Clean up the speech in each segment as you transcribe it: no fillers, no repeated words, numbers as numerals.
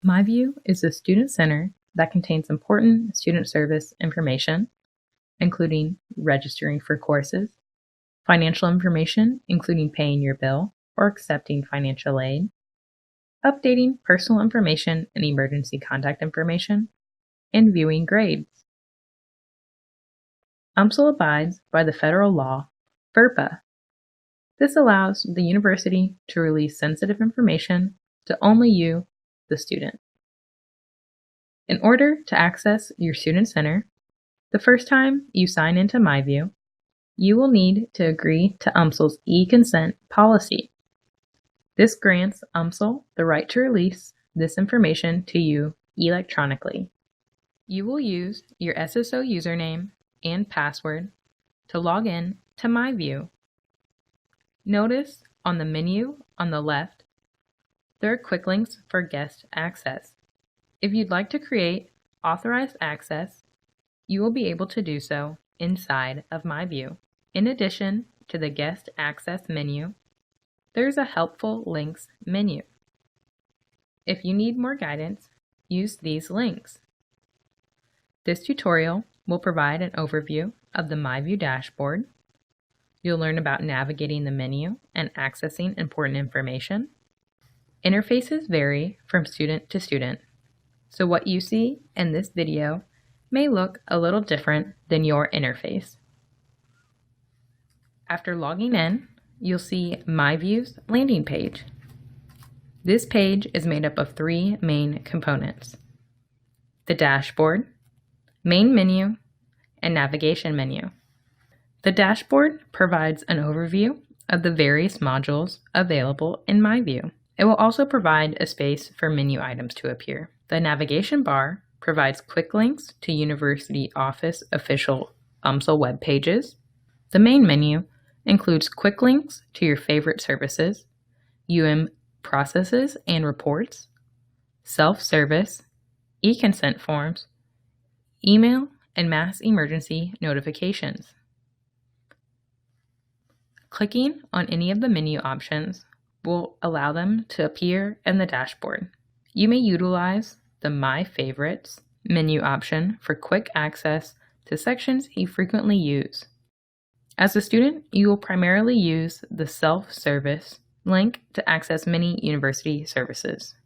MyView is a student center that contains important student service information, including registering for courses, financial information, including paying your bill or accepting financial aid, updating personal information and emergency contact information, and viewing grades. UMSL abides by the federal law, FERPA. This allows the university to release sensitive information to only you, the student. In order to access your student center, the first time you sign into MyView, you will need to agree to UMSL's e-consent policy. This grants UMSL the right to release this information to you electronically. You will use your SSO username and password to log in to MyView. Notice on the menu on the left, there are quick links for guest access. If you'd like to create authorized access, you will be able to do so inside of MyView. In addition to the guest access menu, there's a helpful links menu. If you need more guidance, use these links. This tutorial will provide an overview of the MyView dashboard. You'll learn about navigating the menu and accessing important information. Interfaces vary from student to student, so what you see in this video may look a little different than your interface. After logging in, you'll see MyView's landing page. This page is made up of three main components: the dashboard, main menu, and navigation menu. The dashboard provides an overview of the various modules available in MyView. It will also provide a space for menu items to appear. The navigation bar provides quick links to university office official UMSL web pages. The main menu includes quick links to your favorite services, processes and reports, self-service, e-consent forms, email, and mass emergency notifications. Clicking on any of the menu options will allow them to appear in the dashboard. You may utilize the My Favorites menu option for quick access to sections you frequently use. As a student, you will primarily use the self-service link to access many university services.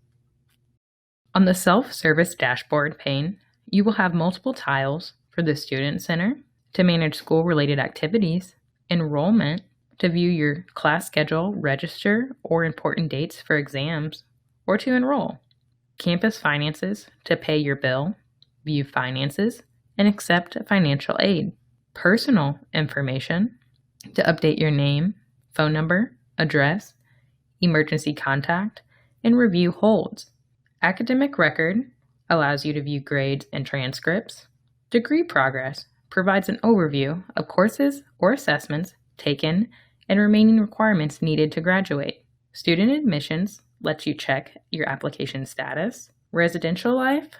On the self-service dashboard pane, you will have multiple tiles for the Student Center to manage school-related activities, enrollment, to view your class schedule, register, or important dates for exams, or to enroll, campus finances to pay your bill, view finances, and accept financial aid, personal information to update your name, phone number, address, emergency contact, and review holds. Academic record allows you to view grades and transcripts. Degree progress provides an overview of courses or assessments taken and remaining requirements needed to graduate. Student admissions lets you check your application status. Residential life,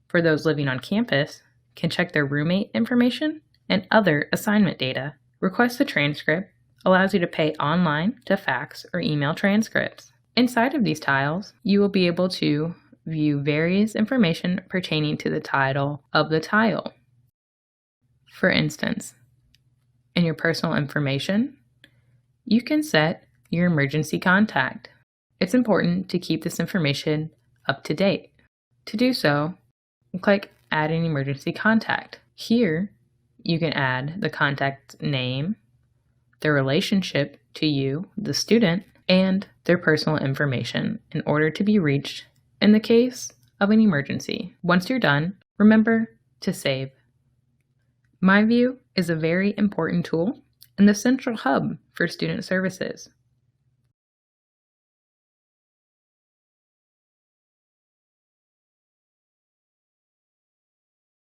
for those living on campus, can check their roommate information and other assignment data. Request a transcript allows you to pay online to fax or email transcripts. Inside of these tiles, you will be able to view various information pertaining to the title of the tile. For instance, in your personal information, you can set your emergency contact. It's important to keep this information up to date. To do so, click Add an Emergency Contact. Here, you can add the contact's name, their relationship to you, the student, and their personal information in order to be reached in the case of an emergency. Once you're done, remember to save. MyView is a very important tool and the central hub for student services.